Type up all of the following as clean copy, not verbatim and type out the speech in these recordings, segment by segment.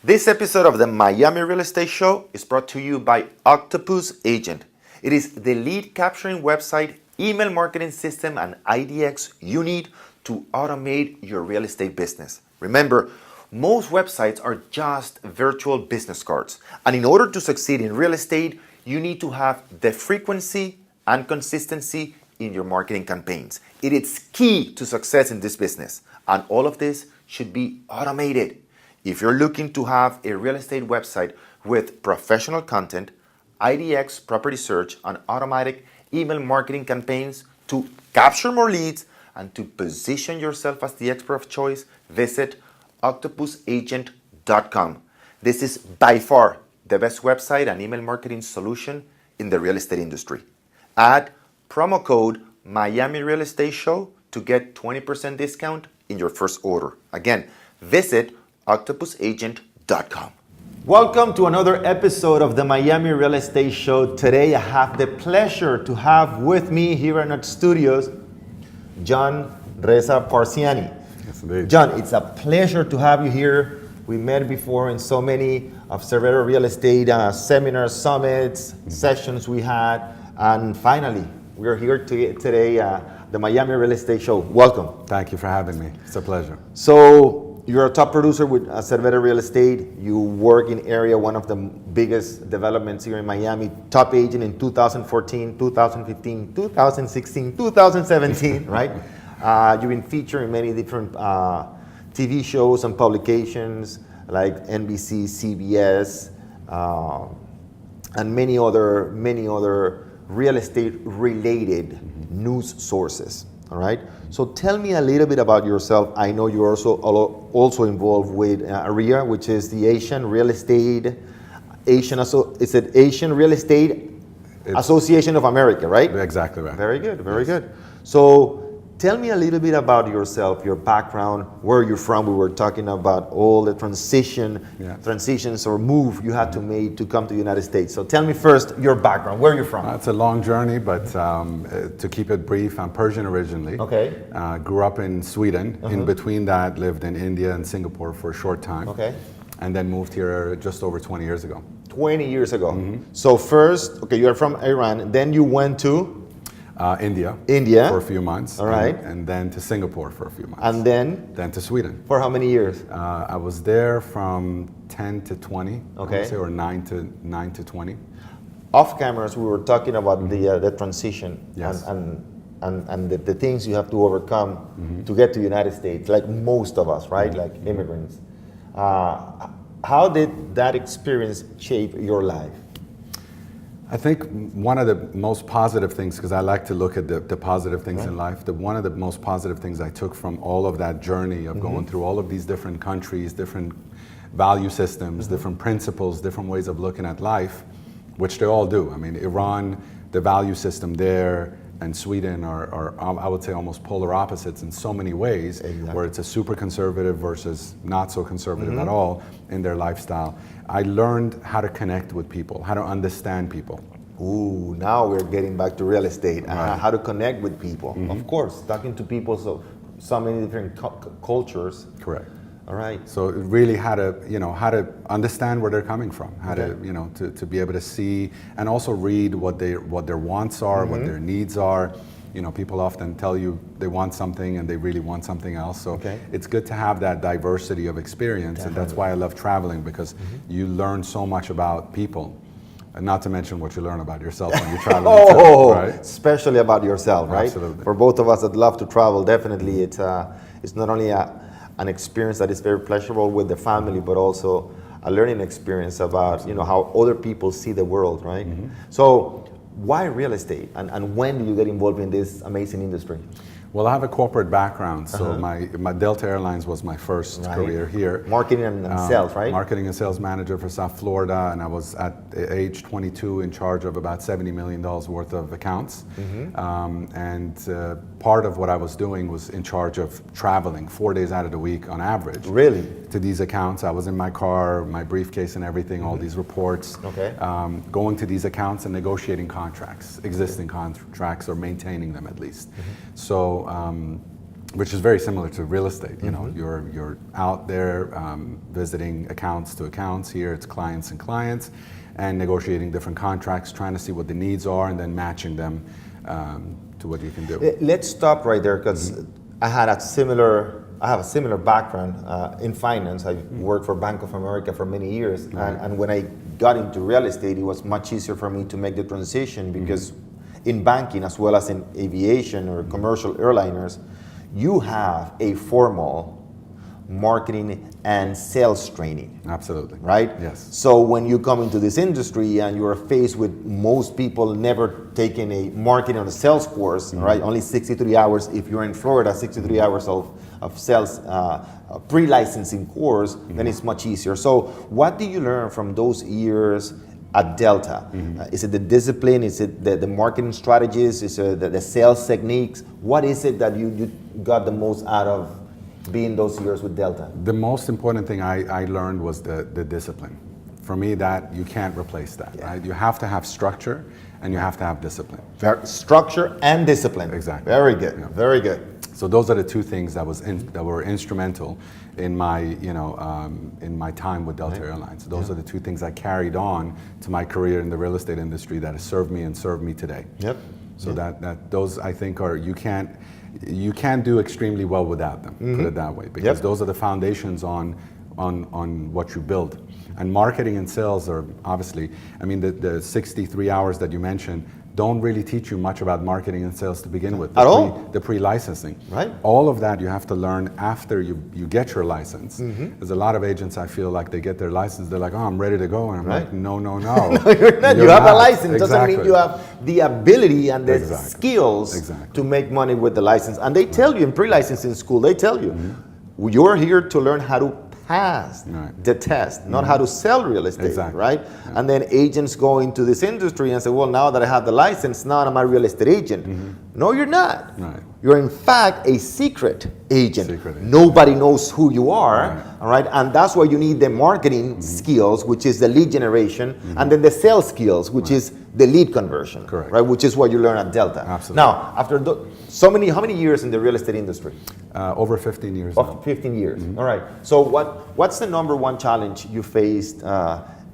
This episode of the Miami Real Estate Show is brought to you by Octopus Agent. It is the lead capturing website, email marketing system, and IDX you need to automate your real estate business. Remember, most websites are just virtual business cards. And in order to succeed in real estate, you need to have the frequency and consistency in your marketing campaigns. It is key to success in this business. And all of this should be automated. If you're looking to have a real estate website with professional content, IDX property search, and automatic email marketing campaigns to capture more leads and to position yourself as the expert of choice, visit octopusagent.com. This is by far the best website and email marketing solution in the real estate industry. Add promo code Miami Real Estate Show to get 20% discount in your first order. Again, visit octopusagent.com. Welcome to another episode of the Miami Real Estate Show. Today I have the pleasure to have with me here in our studios, John Reza Parsiani. Yes, indeed. John, it's a pleasure to have you here. We met before in so many of Cervera real estate seminars, summits, sessions we had, and finally, we are here today, the Miami Real Estate Show. Welcome. Thank you for having me. It's a pleasure. So, you're a top producer with Cervera Real Estate. You work in Aria, one of the biggest developments here in Miami. Top agent in 2014, 2015, 2016, 2017, right? You've been featured in many different TV shows and publications like NBC, CBS, and many other real estate related news sources. All right. So tell me a little bit about yourself. I know you're also involved with Aria, which is the Asian Real Estate Association of America, right? Exactly right. Very good. Very good. So tell me a little bit about yourself, your background, where you're from. We were talking about all the transitions or move you had to make to come to the United States. So tell me first your background, where you're from. It's a long journey, but to keep it brief, I'm Persian originally. Okay. Grew up in Sweden. In between that, lived in India and Singapore for a short time. Okay. And then moved here just over 20 years ago. 20 years ago. So first, okay, you are from Iran. Then you went to? India for a few months. All right. And then to Singapore for a few months. And then? Then to Sweden. For how many years? I was there from 10 to 20, okay. I would say, or 9 to 20. Off cameras, we were talking about the transition. Yes. and the things you have to overcome to get to the United States, like most of us, right? Like immigrants. How did that experience shape your life? I think one of the most positive things, because I like to look at the positive things in life, one of the most positive things I took from all of that journey of going through all of these different countries, different value systems, different principles, different ways of looking at life, which they all do. I mean, Iran, the value system there, and Sweden are I would say almost polar opposites in so many ways, where it's a super conservative versus not so conservative at all in their lifestyle. I learned how to connect with people, how to understand people. Ooh, now we're getting back to real estate. How to connect with people. Of course, talking to people, so many different cultures. Correct. All right. So really how to understand where they're coming from, how to be able to see and also read what their wants are, what their needs are. You know, people often tell you they want something and they really want something else. So it's good to have that diversity of experience. And that's why I love traveling, because you learn so much about people. And not to mention what you learn about yourself when you travel. Right? Especially about yourself, right? Absolutely. For both of us that love to travel, definitely it's not only an experience that is very pleasurable with the family, but also a learning experience about how other people see the world, right? So why real estate, and when did you get involved in this amazing industry? Well, I have a corporate background, so my Delta Airlines was my first career here. Marketing and sales, right? Marketing and sales manager for South Florida, and I was at age 22 in charge of about $70 million worth of accounts. Part of what I was doing was in charge of traveling 4 days out of the week on average. Really? To these accounts. I was in my car, my briefcase and everything, all these reports. Going to these accounts and negotiating contracts, existing contracts, or maintaining them at least. So which is very similar to real estate. You know, you're out there visiting accounts to accounts. Here it's clients and clients, and negotiating different contracts, trying to see what the needs are, and then matching them to what you can do. Let's stop right there, because I have a similar background in finance. I worked for Bank of America for many years, and when I got into real estate, it was much easier for me to make the transition, because in banking, as well as in aviation or commercial airliners, you have a formal marketing and sales training. Absolutely. Right? Yes. So when you come into this industry and you are faced with most people never taking a marketing or a sales course, right? Only 63 hours. If you're in Florida, 63 hours of sales pre-licensing course, then it's much easier. So what do you learn from those years at Delta? Is it the discipline? Is it the marketing strategies? Is it the sales techniques? What is it that you got the most out of being those years with Delta? The most important thing I learned was the discipline. For me, that you can't replace that. Yeah. Right? You have to have structure and you have to have discipline. Structure and discipline. Exactly. Very good. Yeah. Very good. So those are the two things that were instrumental in my in my time with Delta Airlines. Those are the two things I carried on to my career in the real estate industry that has served me and served me today. Yep. So that those, I think, are you can't do extremely well without them. Put it that way, because those are the foundations on what you build. And marketing and sales are obviously, I mean, the 63 hours that you mentioned don't really teach you much about marketing and sales to begin with. At all? The pre-licensing. Right. All of that you have to learn after you get your license. There's a lot of agents, I feel like, they get their license, they're like, oh, I'm ready to go. And I'm like, no. No, you're not. You have a license. Doesn't mean you have the ability and the skills to make money with the license. And they tell you in pre-licensing school, they tell you, you're here to learn how to pass the test, not how to sell real estate, right? Yeah. And then agents go into this industry and say, well, now that I have the license, now I'm a real estate agent. No, you're not. Right. You're in fact a secret agent. Nobody knows who you are, all right? And that's why you need the marketing skills, which is the lead generation, and then the sales skills, which is the lead conversion, right? Which is what you learn at Delta. Absolutely. Now, after how many years in the real estate industry? Over 15 years. Over 15 years. All right. So what's the number one challenge you faced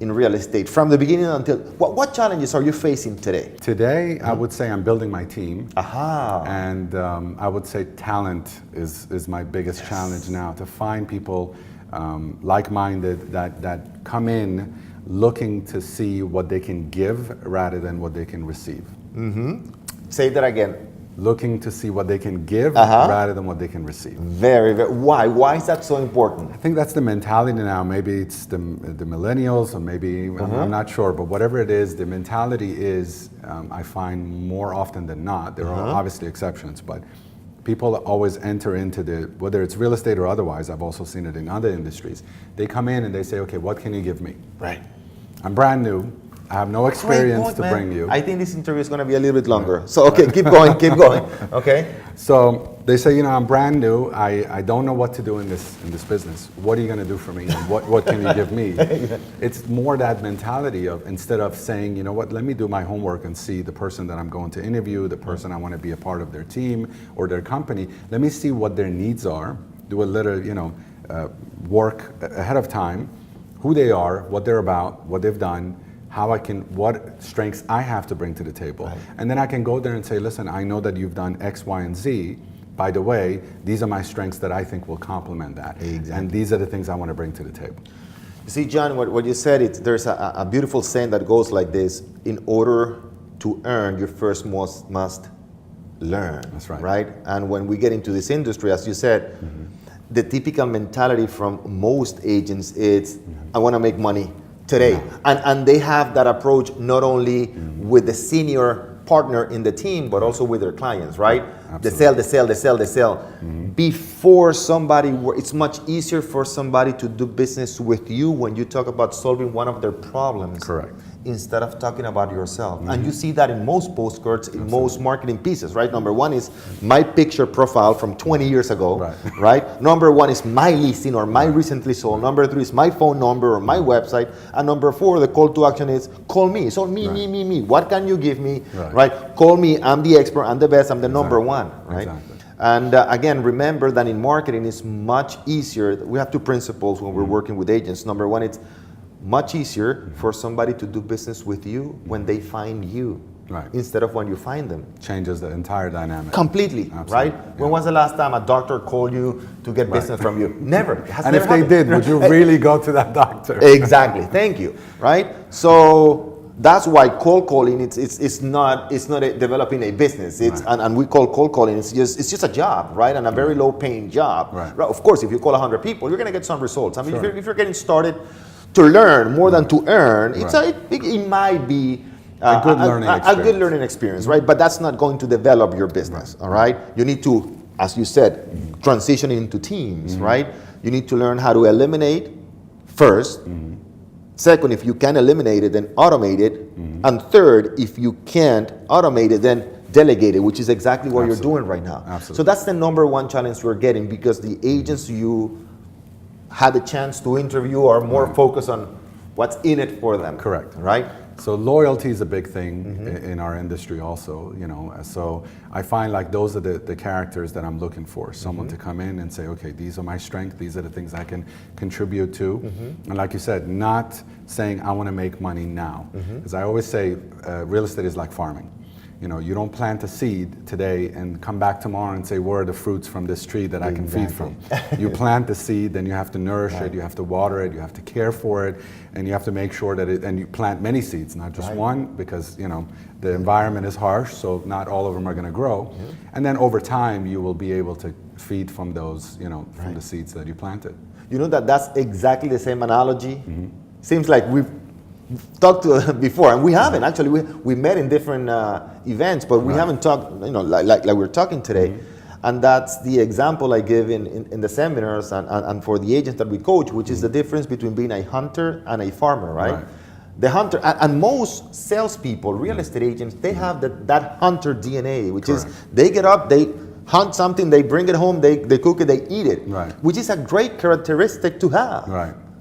in real estate from the beginning until what challenges are you facing today? Today, I would say I'm building my team. And I would say talent is my biggest challenge now, to find people like-minded that come in looking to see what they can give rather than what they can receive. Say that again. Looking to see what they can give rather than what they can receive. Very, very. Why? Why is that so important? I think that's the mentality now. Maybe it's the millennials, or maybe, I'm not sure, but whatever it is, the mentality is, I find more often than not, there are obviously exceptions, but people always enter into whether it's real estate or otherwise, I've also seen it in other industries, they come in and they say, okay, what can you give me? Right. I'm brand new. I have no experience to bring you. I think this interview is going to be a little bit longer. So, okay, keep going, keep going. Okay. So they say, I'm brand new. I don't know what to do in this business. What are you going to do for me? And what can you give me? It's more that mentality of, instead of saying, you know what, let me do my homework and see the person that I'm going to interview, the person I want to be a part of their team or their company. Let me see what their needs are. Do a little, work ahead of time, who they are, what they're about, what they've done, what strengths I have to bring to the table. Right. And then I can go there and say, listen, I know that you've done X, Y, and Z. By the way, these are my strengths that I think will complement that. Exactly. And these are the things I want to bring to the table. You see, John, what you said, there's a beautiful saying that goes like this: in order to earn, you first must learn. That's right. Right? And when we get into this industry, as you said, the typical mentality from most agents is, I want to make money today. And they have that approach not only with the senior partner in the team, but also with their clients, right? Absolutely. The sell. Before somebody, it's much easier for somebody to do business with you when you talk about solving one of their problems. Correct. Instead of talking about yourself. And you see that in most postcards, in most marketing pieces, right? Number one is my picture profile from 20 years ago, right? Number one is my listing or my recently sold. Number three is my phone number or my website. And number four, the call to action is call me. So me. What can you give me, right? Call me, I'm the expert, I'm the best, I'm the number one, right? Exactly. And again, remember that in marketing it's much easier. We have two principles when we're working with agents. Number one, it's much easier for somebody to do business with you when they find you, right, instead of when you find them. Changes the entire dynamic. Completely, Absolutely. right? Yeah. When was the last time a doctor called you to get business from you? Never. It has And never if they happened. did, would you really go to that doctor? Exactly. Thank you. Right. So that's why cold calling it's not developing a business. It's Right. and we call cold calling it's just a job, right? And a very low paying job. Right. Of course, if you call 100 people, you're going to get some results. I mean, Sure. if you're getting started to learn more than to earn, Right. it might be A good learning a good experience. learning experience, right? But that's not going to develop your business. All right. You need to, as you said, transition into teams, right? You need to learn how to eliminate first. Second, if you can eliminate it, then automate it. And third, if you can't automate it, then delegate it, which is exactly what you're doing right now. Absolutely. So that's the number one challenge we're getting, because the agents you had the chance to interview are more focused on what's in it for them. Correct. Right? So loyalty is a big thing in our industry also, you know. So I find like those are the characters that I'm looking for. Someone to come in and say, okay, these are my strengths, these are the things I can contribute to. And like you said, not saying I want to make money now. Because I always say real estate is like farming. You know, you don't plant a seed today and come back tomorrow and say, where are the fruits from this tree that I can feed from? You plant the seed, then you have to nourish it, you have to water it, you have to care for it, and you have to make sure that and you plant many seeds, not just one, because, you know, the environment is harsh, so not all of them are going to grow. And then over time, you will be able to feed from those, you know, from the seeds that you planted. You know that's exactly the same analogy. Seems like we've talked to before, and we haven't actually. We met in different events, but we haven't talked. You know, like we're talking today, and that's the example I give in the seminars and for the agents that we coach, which is the difference between being a hunter and a farmer, right? The hunter and most salespeople, real estate agents, they have that hunter DNA, which is they get up, they hunt something, they bring it home, they cook it, they eat it, which is a great characteristic to have,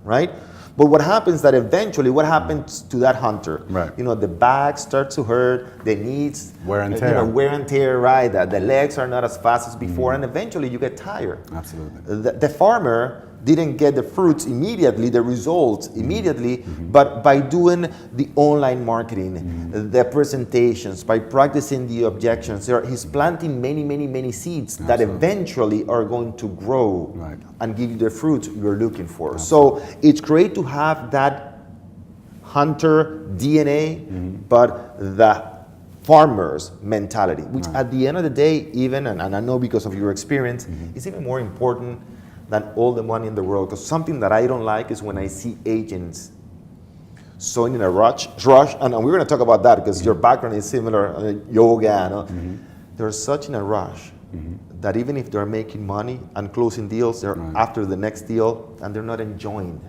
right? But what happens that eventually, what happens to that hunter? You know, the back starts to hurt, the knees, wear and tear. You know, wear and tear, right? The legs are not as fast as before, and eventually you get tired. Absolutely. The farmer didn't get the fruits immediately, the results immediately, but by doing the online marketing, the presentations, by practicing the objections, he's planting many seeds that eventually are going to grow and give you the fruits you're looking for. So it's great to have that hunter DNA, but the farmer's mentality, which at the end of the day, even, and I know because of your experience, is even more important than all the money in the world. Because something that I don't like is when I see agents so in a rush, and we're going to talk about that because your background is similar, yoga, they're such in a rush that even if they're making money and closing deals, they're after the next deal and they're not enjoying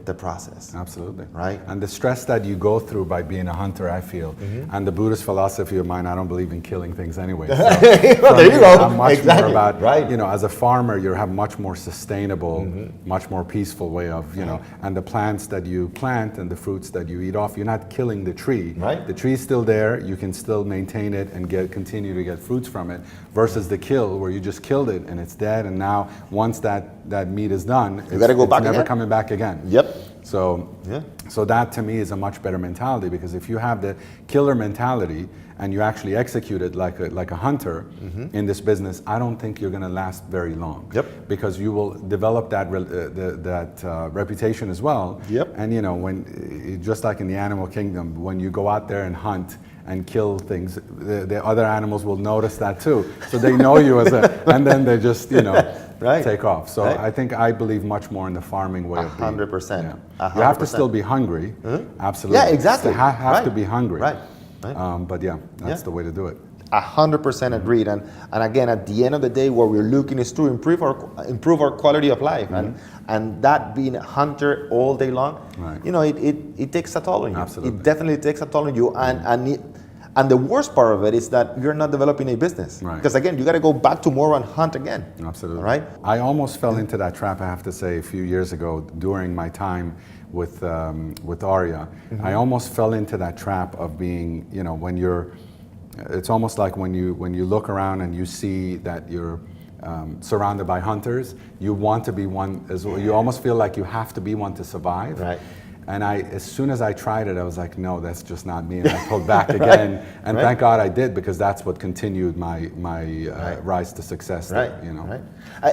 the process. Absolutely. Right? And the stress that you go through by being a hunter, I feel, and the Buddhist philosophy of mine, I don't believe in killing things anyway. So well, there you go. I'm much more about, you know, as a farmer, you have much more sustainable, much more peaceful way of, you know, and the plants that you plant and the fruits that you eat off, you're not killing the tree. The tree's still there, you can still maintain it and continue to get fruits from it, versus the kill where you just killed it and it's dead, and now once that meat is done, you gotta go back never again? coming back again. So that to me is a much better mentality, because if you have the killer mentality and you actually execute it like a hunter in this business, I don't think you're going to last very long. Because you will develop that reputation as well. And you know, when just like in the animal kingdom, when you go out there and hunt and kill things, the other animals will notice that too. So they know you as and then they just, you know, take off. So I believe much more in the farming way of being. 100%. You have to still be hungry. Absolutely. Yeah, exactly. You have to be hungry. But yeah, that's the way to do it. 100% agreed. And again, at the end of the day, what we're looking is to improve our quality of life. And that being a hunter all day long, you know, it takes a toll on you. Absolutely. It definitely takes a toll on you. And the worst part of it is that you're not developing a business. Because again, you got to go back tomorrow and hunt again. Absolutely. Right? I almost fell into that trap, I have to say, a few years ago during my time with Aria. I almost fell into that trap of being, you know, when you're It's almost like when you look around and you see that you're surrounded by hunters, you want to be one as well. You almost feel like you have to be one to survive. Right. And as soon as I tried it, I was like, no, that's just not me. And I pulled back again. And thank God I did, because that's what continued my rise to success. Right. You know. Right.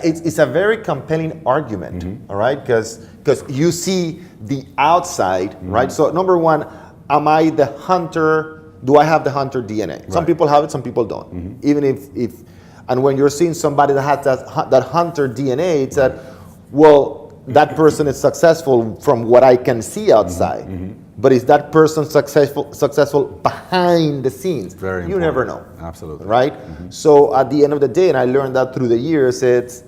It's a very compelling argument, all right? Because you see the outside, right? So number one, am I the hunter? Do I have the hunter DNA? Some people have it, some people don't. Even if, and when you're seeing somebody that has that hunter DNA, it's that, well, that person is successful from what I can see outside. But is that person successful behind the scenes? Very you important. never know. Absolutely. Right? So at the end of the day, and I learned that through the years, it's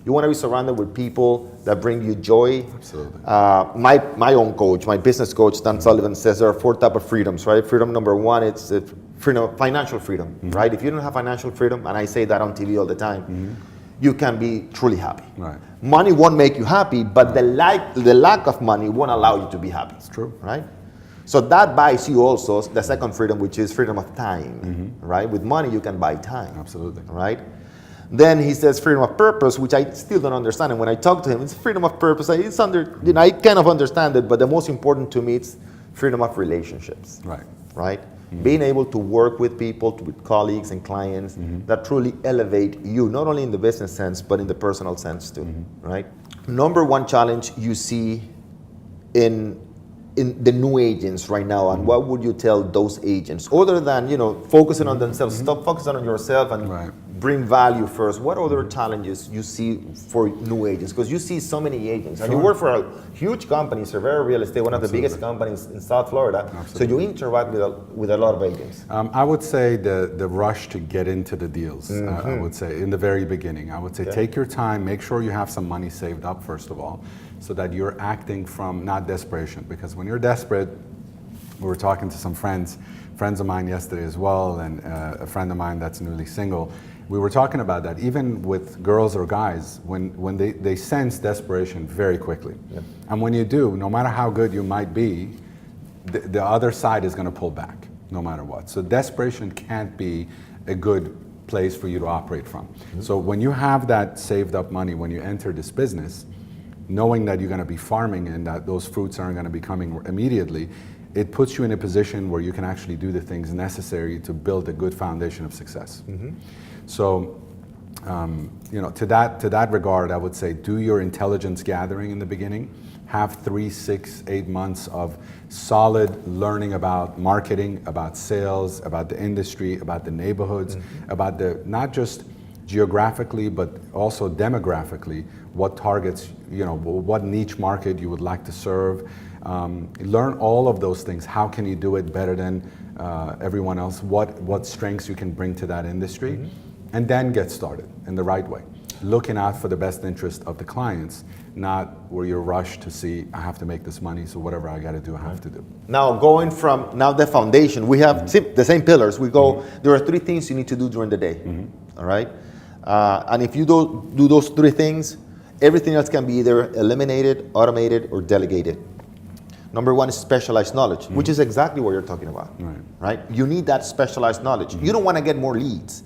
you want to be surrounded with people that bring you joy. Absolutely. My own coach, my business coach, Dan Sullivan, says there are 4 types of freedoms, right? Freedom number 1, it's freedom, financial freedom, right? If you don't have financial freedom, and I say that on TV all the time, you can be truly happy. Right. Money won't make you happy, but the lack of money won't allow you to be happy. It's true. Right? So that buys you also the second freedom, which is freedom of time, right? With money, you can buy time. Absolutely. Right? Then he says freedom of purpose, which I still don't understand. And when I talk to him, it's freedom of purpose. I kind of understand it, but the most important to me is freedom of relationships. Right. Right? Being able to work with people, with colleagues and clients that truly elevate you, not only in the business sense, but in the personal sense too. Right? Number 1 challenge you see in the new agents right now, and what would you tell those agents, other than focusing on themselves? Stop focusing on yourself and bring value first. What other challenges you see for new agents? Because you see so many agents, and you work for a huge company, Cervera Real Estate, one of the biggest companies in South Florida. So you interact with a lot of agents. I would say the rush to get into the deals. I would say in the very beginning, I would say take your time, make sure you have some money saved up first of all, so that you're acting from not desperation. Because when you're desperate, we were talking to some friends of mine yesterday as well, and a friend of mine that's newly single. We were talking about that, even with girls or guys, when they sense desperation very quickly. And when you do, no matter how good you might be, the other side is going to pull back, no matter what. So desperation can't be a good place for you to operate from. So when you have that saved up money, when you enter this business, knowing that you're going to be farming and that those fruits aren't going to be coming immediately, it puts you in a position where you can actually do the things necessary to build a good foundation of success. So, to that regard, I would say do your intelligence gathering in the beginning. Have 3, 6, 8 months of solid learning about marketing, about sales, about the industry, about the neighborhoods, about not just geographically, but also demographically, what targets, what niche market you would like to serve. Learn all of those things. How can you do it better than everyone else? What strengths you can bring to that industry, and then get started in the right way, looking out for the best interest of the clients, not where you're rushed to see, I have to make this money, so whatever I got to do, I have to do. Now, going from the foundation, we have the same pillars. We go, there are 3 things you need to do during the day, all right? And if you don't do those 3 things, everything else can be either eliminated, automated, or delegated. Number 1 is specialized knowledge, which is exactly what you're talking about, right? You need that specialized knowledge. You don't want to get more leads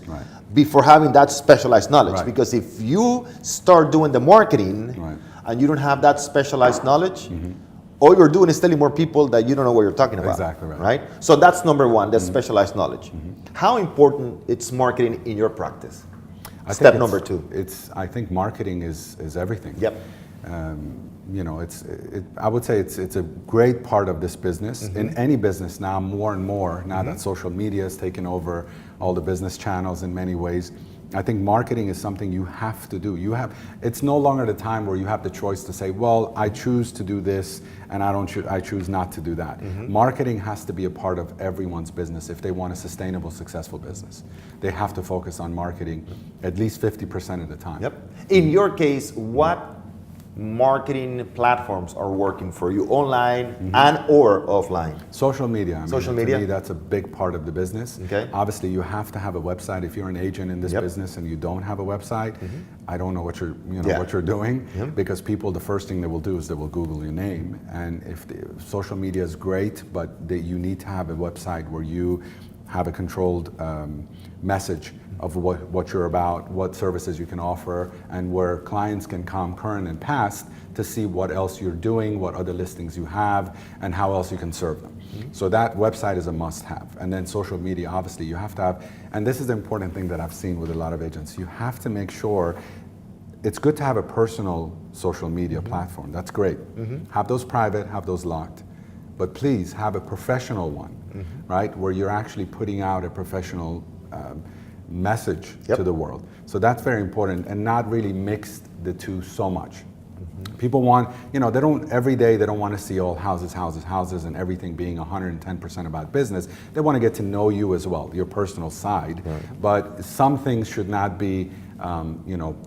before having that specialized knowledge, because if you start doing the marketing and you don't have that specialized knowledge, all you're doing is telling more people that you don't know what you're talking about. Exactly right? So that's number 1, that's specialized knowledge. How important is marketing in your practice? Step number 2. I think marketing is everything. Yep. I would say it's a great part of this business. In any business now, more and more, now that social media has taken over all the business channels in many ways, I think marketing is something you have to do. It's no longer the time where you have the choice to say, well, I choose to do this and I choose not to do that. Marketing has to be a part of everyone's business if they want a sustainable, successful business. They have to focus on marketing at least 50% of the time. Yep. In your case, what marketing platforms are working for you, online and or offline? Social media. Social media? To me, that's a big part of the business. Okay. Obviously, you have to have a website. If you're an agent in this business and you don't have a website, I don't know what you're doing, because people, the first thing they will do is they will Google your name. And if social media is great, but you need to have a website where you have a controlled message of what you're about, what services you can offer, and where clients can come current and past to see what else you're doing, what other listings you have, and how else you can serve them. So that website is a must-have. And then social media, obviously, you have to have, and this is the important thing that I've seen with a lot of agents, you have to make sure it's good to have a personal social media platform. That's great. Have those private, have those locked. But please have a professional one, right? Where you're actually putting out a professional message to the world. So that's very important, and not really mix the two so much. People want, they don't, every day they don't want to see all houses, houses, houses, and everything being 110% about business. They want to get to know you as well, your personal side. Right. But some things should not be,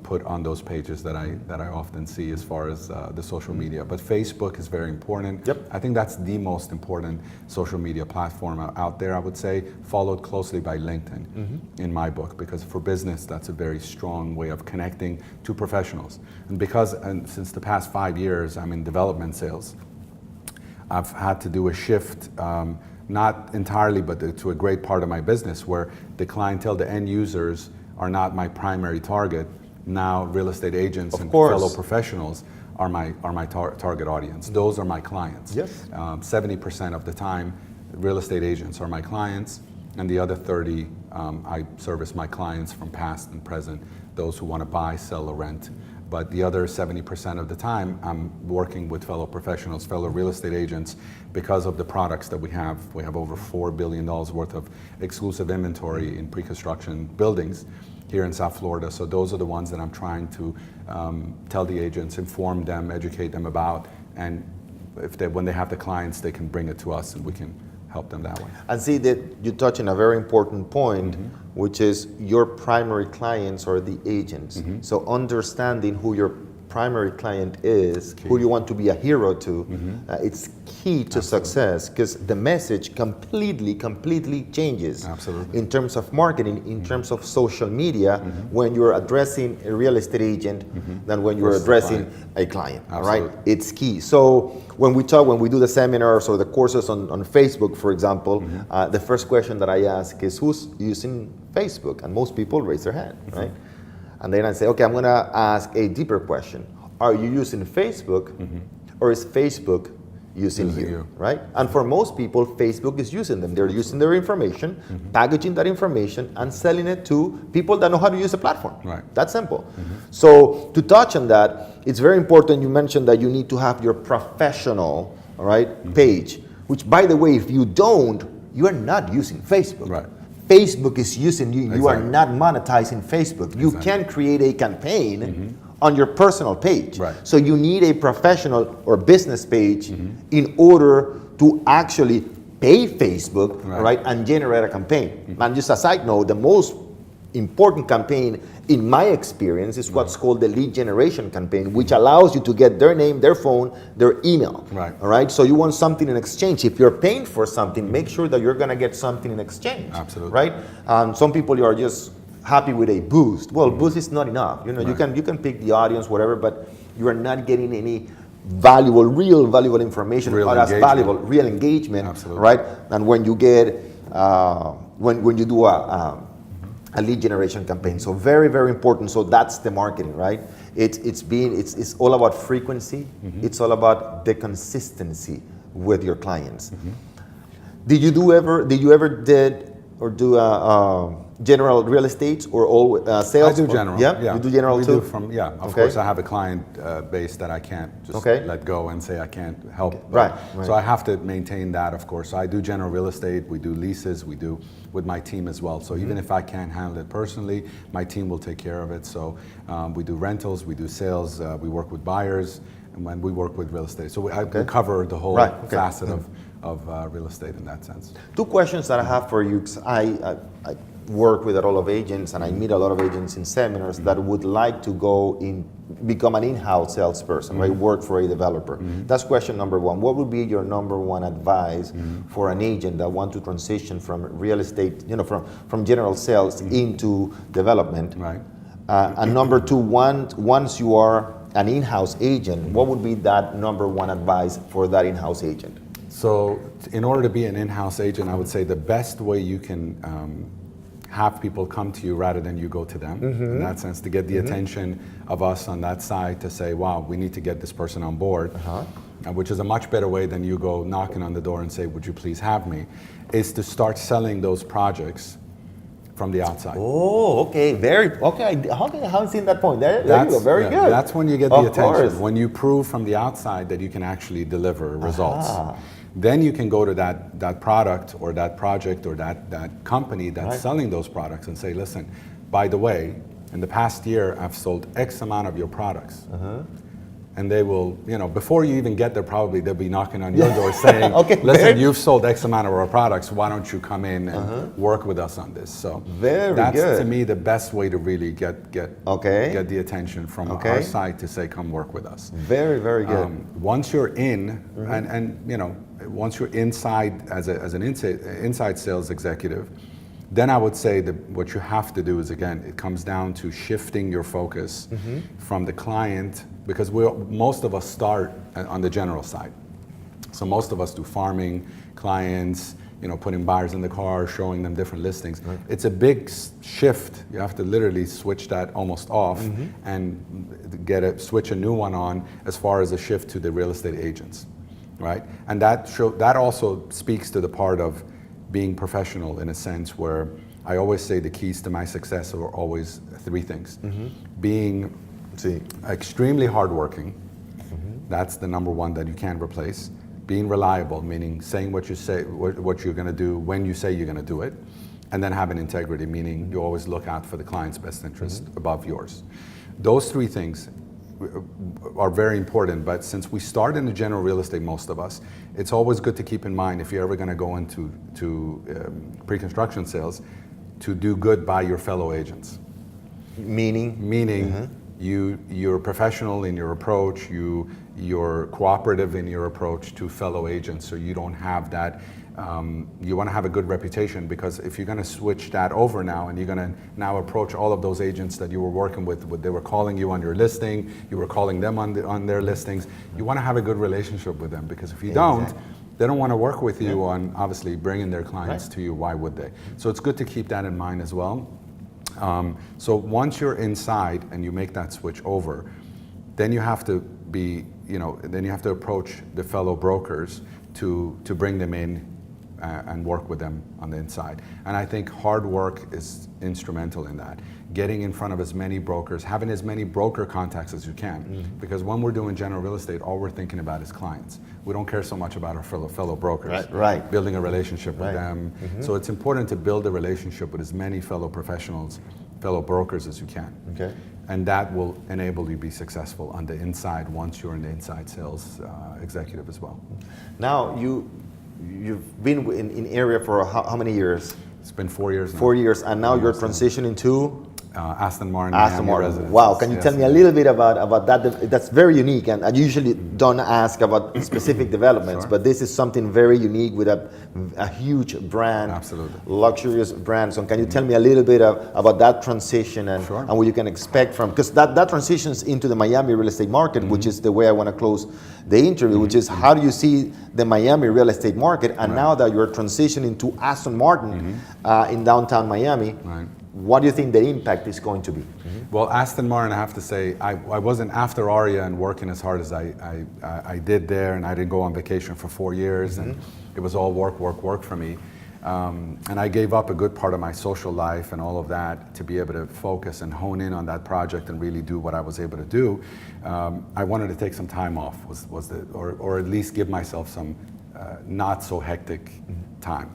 put on those pages that I often see as far as the social media. But Facebook is very important. Yep. I think that's the most important social media platform out there, I would say, followed closely by LinkedIn in my book, because for business, that's a very strong way of connecting to professionals. And since the past 5 years, I'm in development sales, I've had to do a shift, not entirely, but to a great part of my business, where the clientele, the end users, are not my primary target. Now real estate agents and fellow professionals are my target audience. Those are my clients. Yes. 70% of the time, real estate agents are my clients, and the other 30, I service my clients from past and present, those who want to buy, sell, or rent. But the other 70% of the time, I'm working with fellow professionals, fellow real estate agents, because of the products that we have. We have over $4 billion worth of exclusive inventory in pre-construction buildings here in South Florida. So those are the ones that I'm trying to tell the agents, inform them, educate them about, and when they have the clients, they can bring it to us and we can help them that way. And see that you touch on a very important point, which is your primary clients are the agents. So understanding who your primary client is, who you want to be a hero to, it's key to success, because the message completely changes. Absolutely. In terms of marketing, in terms of social media, when you're addressing a real estate agent than when you're addressing a client. All right, it's key. So when we do the seminars or the courses on Facebook, for example, the first question that I ask is, who's using Facebook? And most people raise their hand, right? And then I say, okay, I'm going to ask a deeper question. Are you using Facebook, or is Facebook using you, right? And for most people, Facebook is using them. They're using their information, packaging that information, and selling it to people that know how to use the platform. Right. That's simple. So to touch on that, it's very important. You mentioned that you need to have your professional, page, which, by the way, if you don't, you are not using Facebook. Right. Facebook is using you. You are not monetizing Facebook. You can create a campaign on your personal page. Right. So you need a professional or business page in order to actually pay Facebook, and generate a campaign. And just a side note, the most important campaign in my experience is what's called the lead generation campaign, which allows you to get their name, their phone, their email. Right. All right. So you want something in exchange. If you're paying for something, make sure that you're going to get something in exchange. Absolutely. Right. Some people are just happy with a boost. Well, boost is not enough. You can pick the audience, whatever, but you are not getting any real valuable information, real engagement. Absolutely. Right. And when you get when you do a lead generation campaign. So very, very important. So that's the marketing, right? It's all about frequency. It's all about the consistency with your clients. Did you ever do general real estate or all sales? I do general. Yeah, you do general too? Of course, I have a client base that I can't just let go and say I can't help. Right. So I have to maintain that, of course. So I do general real estate, we do leases, we do with my team as well. So even if I can't handle it personally, my team will take care of it. So we do rentals, we do sales, we work with buyers, and when we work with real estate. So I cover the whole facet of real estate in that sense. Two questions that I have for you, because I work with a lot of agents and I meet a lot of agents in seminars that would like to become an in-house salesperson, right? Work for a developer. That's question number one. What would be your number one advice for an agent that want to transition from real estate, from general sales into development? Right. And number two, once you are an in-house agent, what would be that number one advice for that in-house agent? So in order to be an in-house agent, I would say the best way you can have people come to you rather than you go to them, in that sense, to get the attention of us on that side to say, wow, we need to get this person on board, which is a much better way than you go knocking on the door and say, would you please have me, is to start selling those projects from the outside. Oh, okay, I haven't seen that point. There you go, very good. That's when you get the Of attention. course. When you prove from the outside that you can actually deliver results. Then you can go to that product or that project or that company that's selling those products and say, listen, by the way, in the past year, I've sold X amount of your products. And they will, before you even get there, probably they'll be knocking on your door saying, listen, you've sold X amount of our products, why don't you come in and work with us on this? So that's to me the best way to really get the attention from our side to say, come work with us. Very, very good. Once you're in, once you're inside as an inside sales executive, then I would say that what you have to do is, again, it comes down to shifting your focus from the client, because most of us start on the general side. So most of us do farming, clients, putting buyers in the car, showing them different listings. It's a big shift. You have to literally switch that almost off and switch a new one on as far as a shift to the real estate agents, right? And that also speaks to the part of being professional, in a sense where I always say the keys to my success are always three things. Being extremely hardworking, that's the number one that you can't replace. Being reliable, meaning saying what you say, what you're going to do when you say you're going to do it. And then having integrity, meaning you always look out for the client's best interest above yours. Those three things are very important, but since we start in the general real estate, most of us, it's always good to keep in mind, if you're ever going to go into pre-construction sales, to do good by your fellow agents. Meaning you're professional in your approach, you're cooperative in your approach to fellow agents, so you don't have that. You want to have a good reputation, because if you're going to switch that over now and you're going to now approach all of those agents that you were working with, they were calling you on your listing, you were calling them on their listings, you want to have a good relationship with them, because if you don't, they don't want to work with you on obviously bringing their clients to you. Why would they? So it's good to keep that in mind as well. So once you're inside and you make that switch over, then you have to be, then you have to approach the fellow brokers to bring them in and work with them on the inside. And I think hard work is instrumental in that. Getting in front of as many brokers, having as many broker contacts as you can. Because when we're doing general real estate, all we're thinking about is clients. We don't care so much about our fellow brokers. Building a relationship with them. So it's important to build a relationship with as many fellow professionals, fellow brokers as you can. And that will enable you to be successful on the inside once you're an inside sales executive as well. Now, you've been in Aria for how many years? It's been 4 years now. 4 years, and now you're transitioning to? Aston Martin. Aston Martin. Wow, can you tell me a little bit about that? That's very unique, and I usually don't ask about specific developments, but this is something very unique with a huge brand, luxurious brand. So can you tell me a little bit about that transition and what you can expect from, because that transitions into the Miami real estate market, which is the way I want to close the interview, which is how do you see the Miami real estate market, and now that you're transitioning to Aston Martin in downtown Miami, what do you think the impact is going to be? Well, Aston Martin, I have to say, I wasn't after Aria and working as hard as I did there, and I didn't go on vacation for 4 years, and it was all work for me. And I gave up a good part of my social life and all of that to be able to focus and hone in on that project and really do what I was able to do. I wanted to take some time off, or at least give myself some not so hectic time.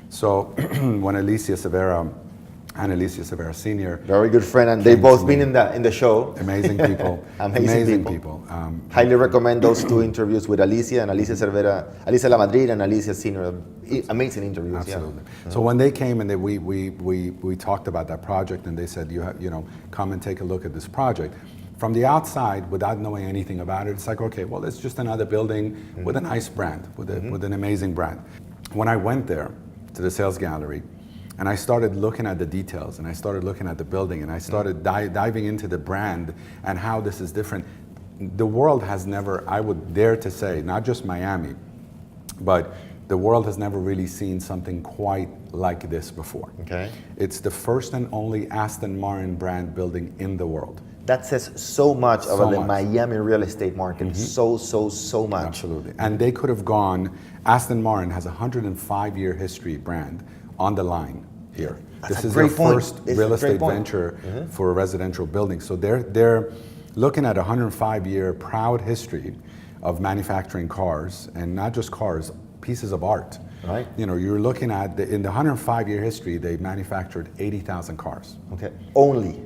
So when Alicia Cervera Senior, very good friend, and they've both been in the show. Amazing people. Amazing people. Highly recommend those two interviews with Alicia and Alicia Cervera, Alicia La Madrid and Alicia Senior. Amazing interviews. Absolutely. So when they came and we talked about that project, and they said, come and take a look at this project. From the outside, without knowing anything about it, it's like, okay, well, it's just another building with a nice brand, with an amazing brand. When I went there to the sales gallery, and I started looking at the details, and I started looking at the building, and I started diving into the brand and how this is different. The world has never, I would dare to say, not just Miami, but the world has never really seen something quite like this before. Okay. It's the first and only Aston Martin brand building in the world. That says so much So about the much. Miami real estate market. So much. Absolutely. And they could have gone, Aston Martin has a 105-year history brand on the line here. That's This a is their great point. first It's real a great estate point. venture for a residential building. So they're looking at a 105-year proud history of manufacturing cars, and not just cars, pieces of art. Right. You know, you're looking at, in the 105-year history, they manufactured 80,000 cars. Okay. Only.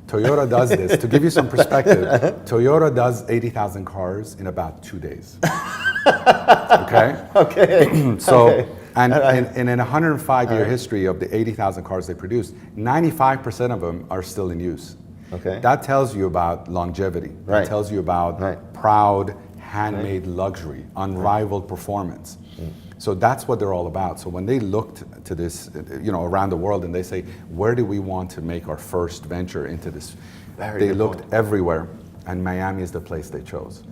Toyota does this. To give you some perspective, Toyota does 80,000 cars in about 2 days. Okay? Okay. So, Okay. and in a 105-year history of the 80,000 cars they produced, 95% of them are still in use. Okay. That tells you about longevity. That Right. tells you about Right. proud, handmade luxury, unrivaled performance. So that's what they're all about. So when they looked to this, you know, around the world, and they say, where do we want to make our first venture into this? Very They good looked point. everywhere, and Miami is the place they chose.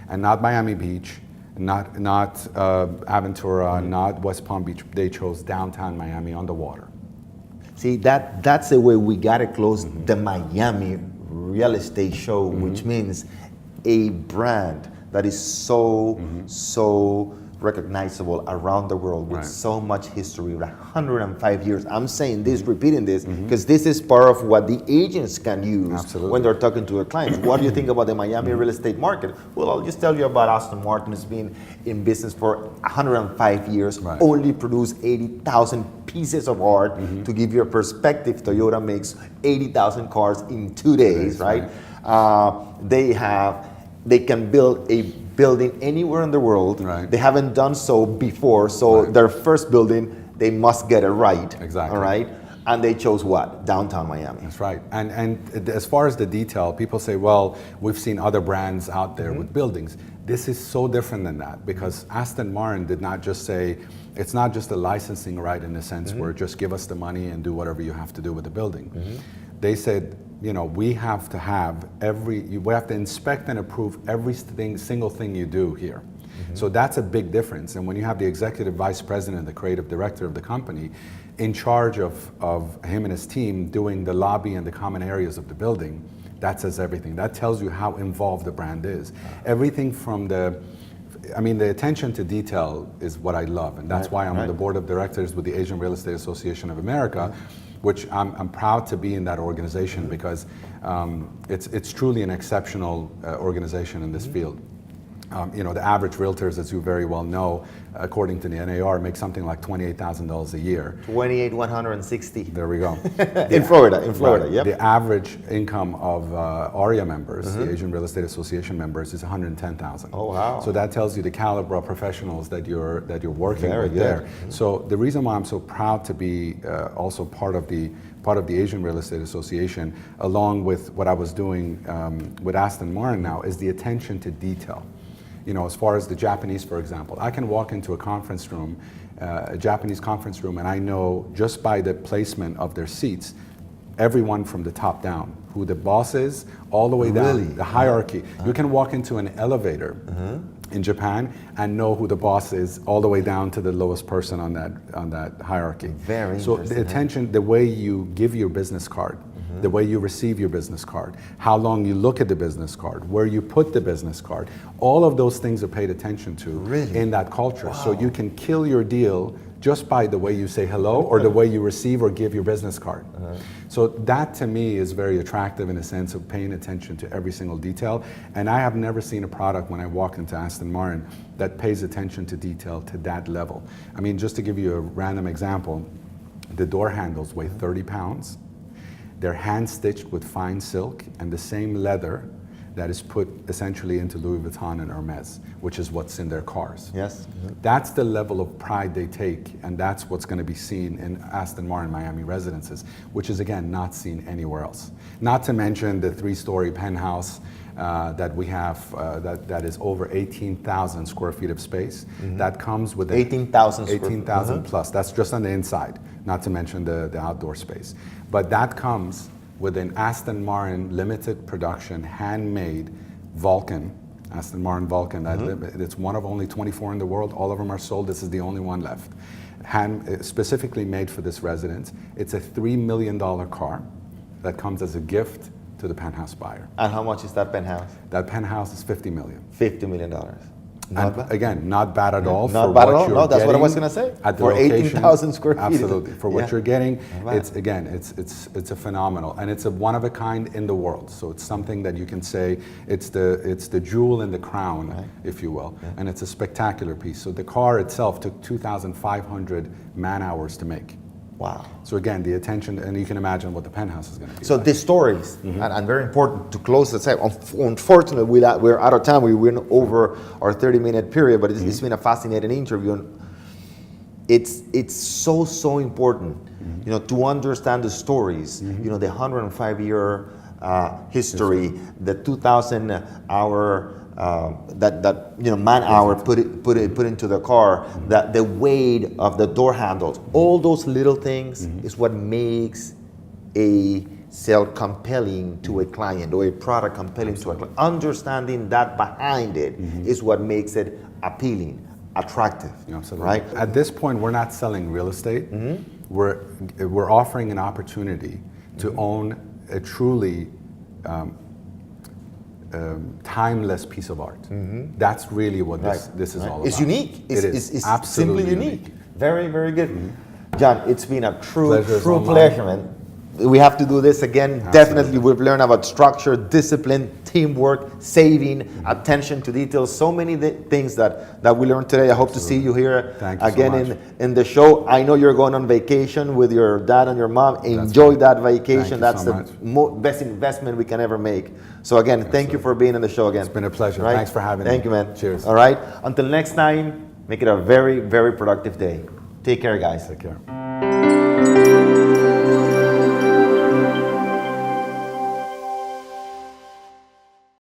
And not Miami Beach, not Aventura, not West Palm Beach. They chose downtown Miami on the water. See, that's the way we gotta close the Miami real estate show, which means a brand that is so recognizable around the world with Right. so much history, 105 years. I'm saying this, repeating this, because this is part of what the agents can use Absolutely. when they're talking to their clients. What do you think about the Miami real estate market? Well, I'll just tell you about Aston Martin. It's been in business for 105 years, Right. only produced 80,000 pieces of art. To give you a perspective, Toyota makes 80,000 cars in 2 days, right? They can build a building anywhere in the world. Right. They haven't done so before, so Right. their first building, they must get it right. Exactly. All right? And they chose what? Downtown Miami. That's right. And as far as the detail, people say, well, we've seen other brands out there with buildings. This is so different than that, because Aston Martin did not just say, it's not just a licensing right in the sense where just give us the money and do whatever you have to do with the building. They said, you know, we have to inspect and approve every single thing you do here. So that's a big difference. And when you have the executive vice president, the creative director of the company, in charge of him and his team doing the lobby and the common areas of the building, that says everything. That tells you how involved the brand is. Everything from the attention to detail is what I love, and that's why I'm on the board of directors with the Asian Real Estate Association of America, which I'm proud to be in that organization, because it's truly an exceptional organization in this field. You know, the average realtors, as you very well know, according to the NAR, make something like $28,000 a year. 28,160. There we go. In Florida, Right. yep. The average income of Aria members, the Asian Real Estate Association members, is $110,000. Oh, wow. So that tells you the caliber of professionals that you're working Very with good. there. So the reason why I'm so proud to be also part of the Asian Real Estate Association, along with what I was doing with Aston Martin now, is the attention to detail. You know, as far as the Japanese, for example, I can walk into a conference room, a Japanese conference room, and I know just by the placement of their seats, everyone from the top down, who the boss is, all the way down, Really? the hierarchy. You can walk into an elevator in Japan and know who the boss is, all the way down to the lowest person on that hierarchy. Very So interesting, the attention, the way you give your business card, the way you receive your business card, how long you look at the business card, where you put the business card, all of those things are paid attention to Really? in that culture. So you can kill your deal just by the way you say hello or the way you receive or give your business card. So that to me is very attractive in a sense of paying attention to every single detail. And I have never seen a product when I walk into Aston Martin that pays attention to detail to that level. I mean, just to give you a random example, the door handles weigh 30 pounds. They're hand stitched with fine silk and the same leather that is put essentially into Louis Vuitton and Hermes, which is what's in their cars. Yes. That's the level of pride they take, and that's what's going to be seen in Aston Martin Miami residences, which is again not seen anywhere else. Not to mention the 3-story penthouse that we have that is over 18,000 square feet of space. That comes with 18,000 square feet. 18,000 plus. That's just on the inside, not to mention the outdoor space. But that comes with an Aston Martin limited production handmade Vulcan Aston Martin Vulcan. It's one of only 24 in the world. All of them are sold. This is the only one left. Specifically made for this residence. It's a $3 million car that comes as a gift to the penthouse buyer. And how much is that penthouse? That penthouse is $50 million. $50 million. And again, not bad at all. Not bad at all. No, that's what I was going to say. At the for location, 18,000 square feet. Absolutely. For what you're getting, Right. it's a phenomenal, and it's a one of a kind in the world. So it's something that you can say it's the jewel in the crown, Right. if you will, and it's a spectacular piece. So the car itself took 2,500 man-hours to make. Wow. So again, the attention, and you can imagine what the penthouse is going to be. So like. the stories, and very important to close the site. Unfortunately, we're out of time. We went over our 30-minute period, but it's been a fascinating interview. And it's so important, to understand the stories. The 105-year history, the 2,000-hour man hour put into the car, that the weight of the door handles, all those little things is what makes a sale compelling to a client or a product compelling to a client. Understanding that behind it is what makes it appealing, attractive. Absolutely. Right? At this point, we're not selling real estate. We're offering an opportunity to own a truly timeless piece of art. That's really what this is all about. It's unique. It's absolutely simply unique. Very, very good. John, it's been a true pleasure, man. We have to do this again. Absolutely. Definitely, we've learned about structure, discipline, teamwork, saving, attention to details. So many things that we learned today. I hope to see you here again in the show. I know you're going on vacation with your dad and your mom. Enjoy that vacation. That's the best investment we can ever make. So again, thank you for being on the show again. It's been a pleasure. Right? Thanks for having me. Thank you, man. Cheers. All right. Until next time, make it a very, very productive day. Take care, guys. Take care.